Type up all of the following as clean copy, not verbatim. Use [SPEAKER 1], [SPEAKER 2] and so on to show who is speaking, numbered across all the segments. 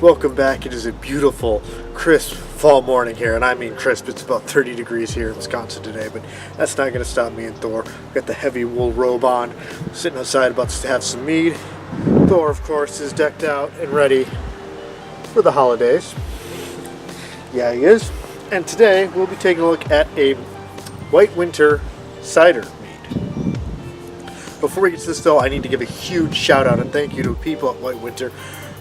[SPEAKER 1] Welcome back. It is a beautiful, crisp fall morning here, and I mean crisp. It's about 30 degrees here in Wisconsin today, but that's not going to stop me and Thor. Got the heavy wool robe on, sitting outside about to have some mead. Thor, of course, is decked out and ready for the holidays. Yeah, he is. And today we'll be taking a look at a White Winter Cider mead. Before we get to this though, I need to give a huge shout out and thank you to people at White Winter.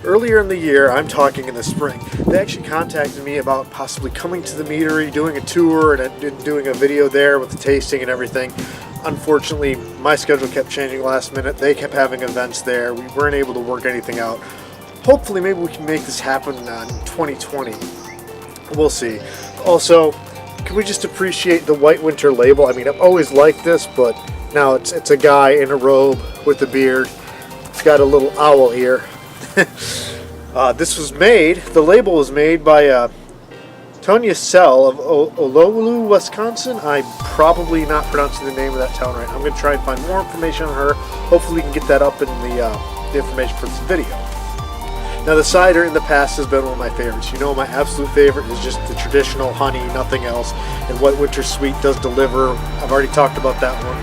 [SPEAKER 1] Earlier in the year, I'm talking in the spring, they actually contacted me about possibly coming to the meadery, doing a tour and doing a video there with the tasting and everything. Unfortunately, my schedule kept changing last minute. They kept having events there. We weren't able to work anything out. Hopefully, maybe we can make this happen in 2020. We'll see. Also, can we just appreciate the White Winter label? I mean, I've always liked this, but now it's a guy in a robe with a beard. It's got a little owl here. The label was made by Tonya Sell of Ololu, Wisconsin. I'm probably not pronouncing the name of that town right. I'm going to try and find more information on her. Hopefully we can get that up in the information for this video. Now the cider in the past has been one of my favorites. You know, my absolute favorite is just the traditional honey, nothing else. And White Winter Sweet does deliver. I've already talked about that one.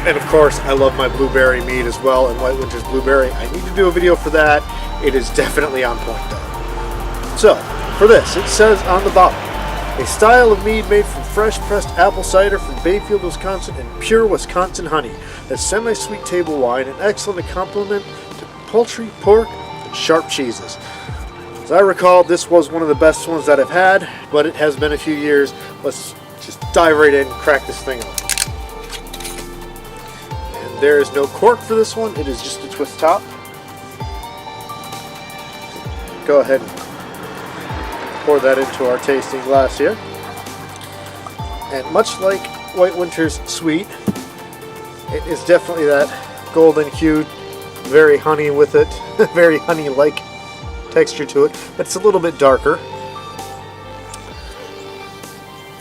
[SPEAKER 1] And of course, I love my blueberry mead as well, and White Winter's blueberry. I need to do a video for that. It is definitely on point though. So, for this, it says on the bottle, a style of mead made from fresh pressed apple cider from Bayfield, Wisconsin, and pure Wisconsin honey. A semi-sweet table wine, an excellent accompaniment to poultry, pork, and sharp cheeses. As I recall, this was one of the best ones that I've had, but it has been a few years. Let's just dive right in and crack this thing open. There is no cork for this one. It is just a twist top. Go ahead and pour that into our tasting glass here. And much like White Winter's Sweet, it is definitely that golden hued, very honey with it, very honey-like texture to it, but it's a little bit darker.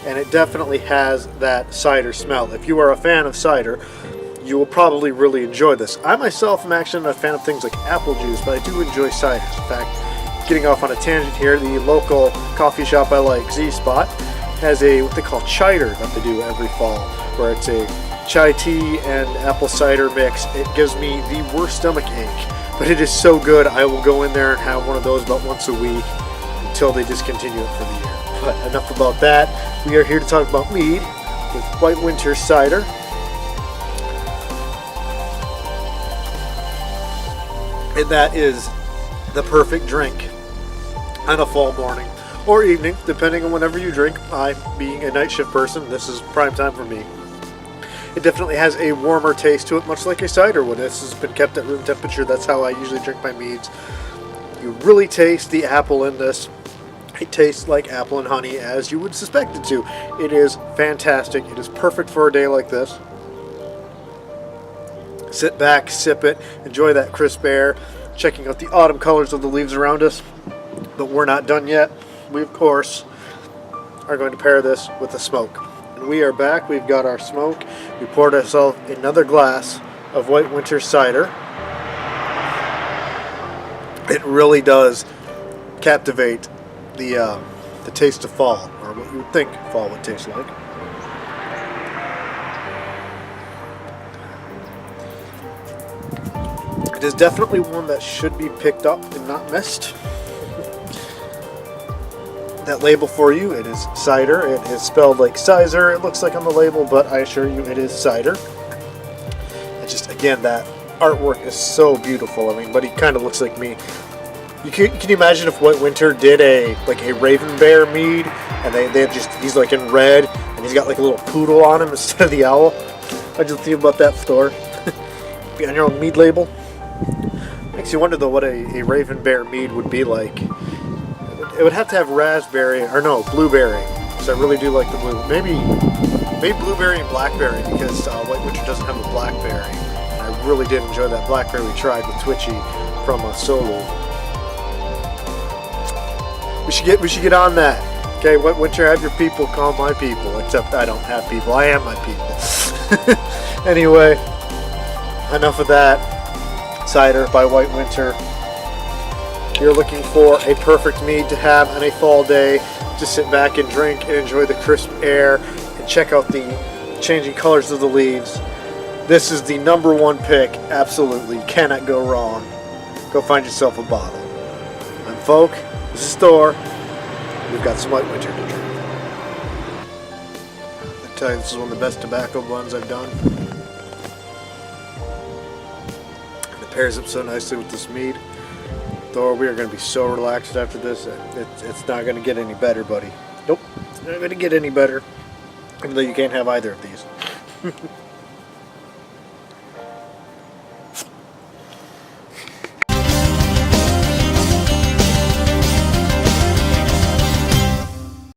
[SPEAKER 1] And it definitely has that cider smell. If you are a fan of cider, you will probably really enjoy this. I myself am actually not a fan of things like apple juice, but I do enjoy ciders. In fact, getting off on a tangent here, the local coffee shop I like, Z-Spot, has what they call chider that they do every fall, where it's a chai tea and apple cider mix. It gives me the worst stomach ache, but it is so good. I will go in there and have one of those about once a week until they discontinue it for the year. But enough about that. We are here to talk about mead with White Winter Cider. And that is the perfect drink on a fall morning or evening, depending on whenever you drink. I, being a night shift person, this is prime time for me. It definitely has a warmer taste to it, much like a cider would. This has been kept at room temperature. That's how I usually drink my meads. You really taste the apple in this. It tastes like apple and honey, as you would suspect it to. It is fantastic. It is perfect for a day like this. Sit back, sip it, enjoy that crisp air, checking out the autumn colors of the leaves around us. But we're not done yet. We, of course, are going to pair this with a smoke. And we are back. We've got our smoke. We poured ourselves another glass of White Winter Cider. It really does captivate the taste of fall, or what you would think fall would taste like. It is definitely one that should be picked up and not missed. That label for you, it is cider. It is spelled like Cyser, it looks like on the label, but I assure you it is cider. And just, again, that artwork is so beautiful. I mean, but he kind of looks like me. Can you imagine if White Winter did a Raven Bear mead, and he's like in red, and he's got like a little poodle on him instead of the owl? How'd you think about that, Thor? Be on your own mead label. Makes you wonder though what a Raven Bear mead would be like. It would have to have raspberry, or no, blueberry. So I really do like the blue. Maybe blueberry and blackberry, because White Winter doesn't have a blackberry. And I really did enjoy that blackberry we tried with Twitchy from Solo. We should get on that. Okay, White Winter, have your people call my people. Except I don't have people. I am my people. Anyway, enough of that. Cider by White Winter. you're looking for a perfect mead to have on a fall day, just sit back and drink and enjoy the crisp air and check out the changing colors of the leaves, this is the #1 pick. Absolutely cannot go wrong. Go find yourself a bottle. I'm Folk. This is Thor. We've got some White Winter to drink. I tell you, this is one of the best tobacco blends I've done. And it pairs up so nicely with this mead. Thor, we are going to be so relaxed after this. It's not going to get any better, buddy. Nope, it's not going to get any better. Even though you can't have either of these.